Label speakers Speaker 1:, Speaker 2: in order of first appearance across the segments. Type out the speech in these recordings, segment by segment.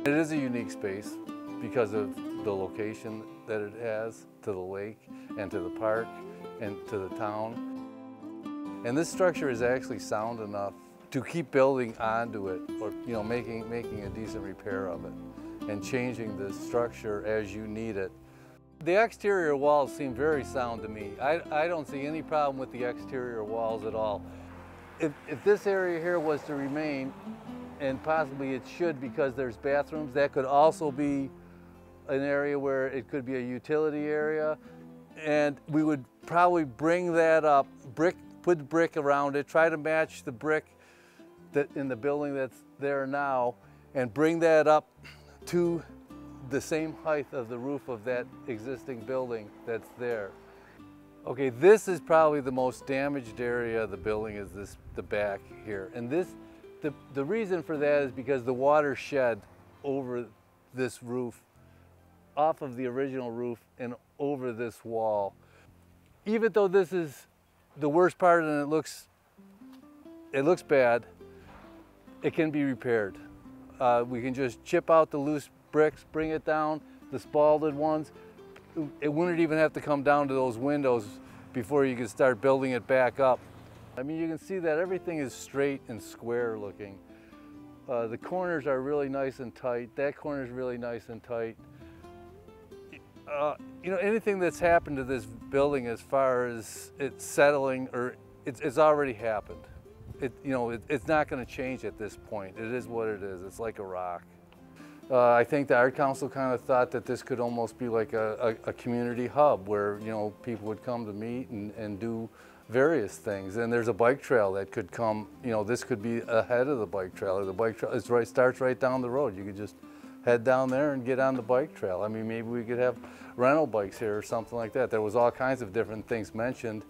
Speaker 1: It is a unique space because of the location that it has to the lake and to the park and to the town. And this structure is actually sound enough to keep building onto it, or making a decent repair of it and changing the structure as you need it. The exterior walls seem very sound to me. I don't see any problem with the exterior walls at all. If this area here was to remain, and possibly it should because there's bathrooms, that could also be an area where it could be a utility area, and we would probably bring that up, put brick around it, try to match the brick that in the building that's there now, and bring that up to the same height of the roof of that existing building that's there. Okay, this is probably the most damaged area of the building, is the back here. And the reason for that is because the water shed over this roof, off of the original roof and over this wall. Even though this is the worst part and it looks bad, it can be repaired. We can just chip out the loose bricks, bring it down, the spalted ones. It wouldn't even have to come down to those windows before you can start building it back up. I mean, you can see that everything is straight and square looking. The corners are really nice and tight. That corner is really nice and tight. Anything that's happened to this building as far as it's settling, or it's already happened. It's not going to change at this point. It is what it is. It's like a rock. I think the Art Council kind of thought that this could almost be like a community hub where people would come to meet and do various things. And there's a bike trail that could come. This could be ahead of the bike trail. Or the bike trail starts right down the road. You could just head down there and get on the bike trail. I mean, maybe we could have rental bikes here or something like that. There was all kinds of different things mentioned.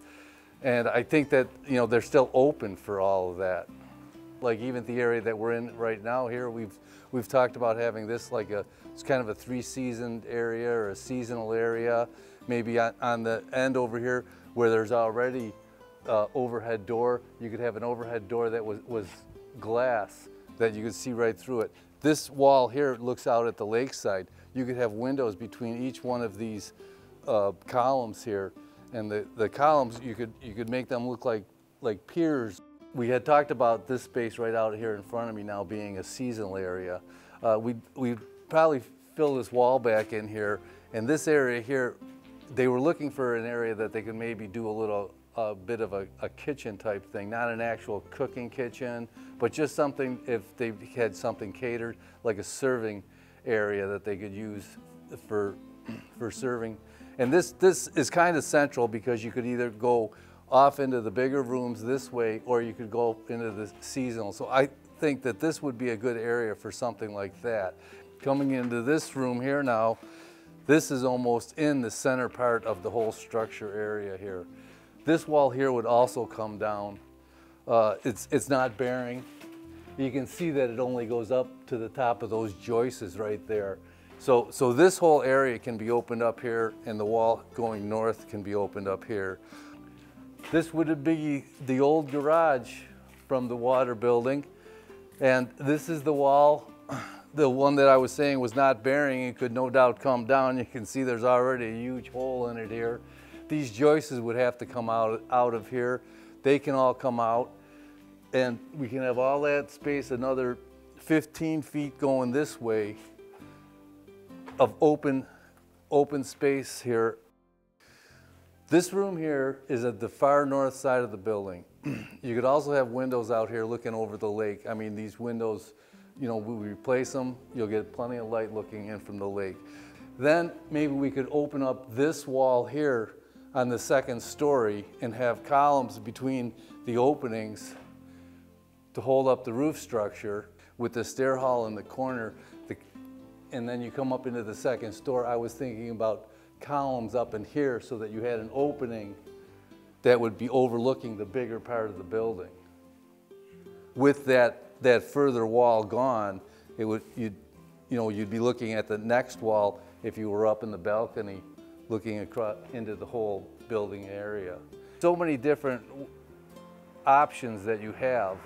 Speaker 1: And I think that, they're still open for all of that. Like even the area that we're in right now here, we've talked about having this like it's kind of a three-seasoned area or a seasonal area. Maybe on the end over here where there's already overhead door, you could have an overhead door that was glass that you could see right through it. This wall here looks out at the lakeside. You could have windows between each one of these columns here. And the columns, you could make them look like piers. We had talked about this space right out here in front of me now being a seasonal area. We'd probably fill this wall back in here. And this area here, they were looking for an area that they could maybe do a bit of a kitchen type thing, not an actual cooking kitchen, but just something, if they had something catered, like a serving area that they could use for serving. And this is kind of central because you could either go off into the bigger rooms this way, or you could go into the seasonal. So I think that this would be a good area for something like that. Coming into this room here now, this is almost in the center part of the whole structure area here. This wall here would also come down. It's not bearing. You can see that it only goes up to the top of those joists right there. So this whole area can be opened up here, and the wall going north can be opened up here. This would be the old garage from the water building, and this is the wall, the one that I was saying was not bearing and could no doubt come down. You can see there's already a huge hole in it here. These joists would have to come out of here. They can all come out, and we can have all that space, another 15 feet going this way of open space here. This room here is at the far north side of the building. You could also have windows out here looking over the lake. I mean, these windows, we replace them, you'll get plenty of light looking in from the lake. Then maybe we could open up this wall here on the second story and have columns between the openings to hold up the roof structure with the stair hall in the corner. And then you come up into the second story. I was thinking about columns up in here so that you had an opening that would be overlooking the bigger part of the building. With that further wall gone, you'd be looking at the next wall if you were up in the balcony looking across into the whole building area. So many different options that you have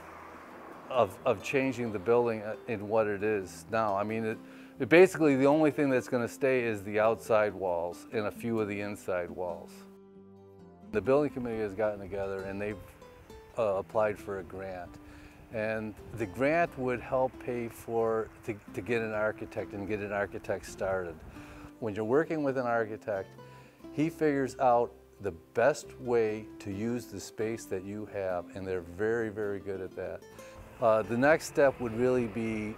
Speaker 1: of changing the building in what it is now. I mean, basically the only thing that's going to stay is the outside walls and a few of the inside walls. The building committee has gotten together and they've applied for a grant. And the grant would help pay for, to get an architect and get an architect started. When you're working with an architect, he figures out the best way to use the space that you have, and they're very, very good at that. The next step would really be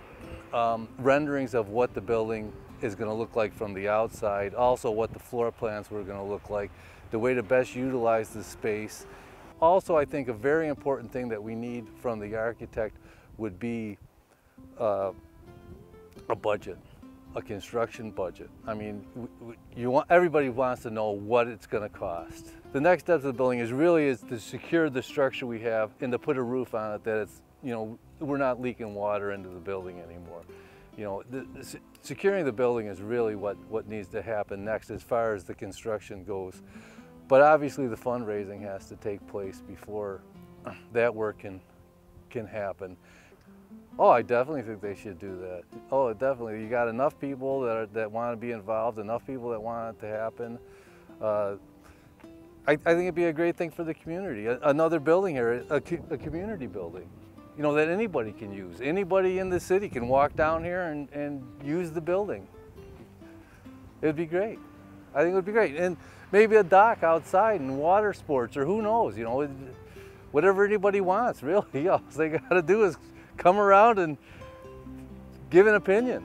Speaker 1: renderings of what the building is going to look like from the outside, also what the floor plans were going to look like, the way to best utilize the space. Also, I think a very important thing that we need from the architect would be a budget, a construction budget. I mean, everybody wants to know what it's going to cost. The next step of the building is to secure the structure we have and to put a roof on it that it's, we're not leaking water into the building anymore. Securing the building is really what needs to happen next as far as the construction goes. But obviously the fundraising has to take place before that work can happen. Oh, I definitely think they should do that. Oh, definitely. You got enough people that want to be involved, enough people that want it to happen. I think it'd be a great thing for the community. Another building here, a community building, that anybody can use. Anybody in the city can walk down here and use the building. It'd be great. I think it would be great. And maybe a dock outside and water sports, or who knows, whatever anybody wants, really. All they got to do is come around and give an opinion.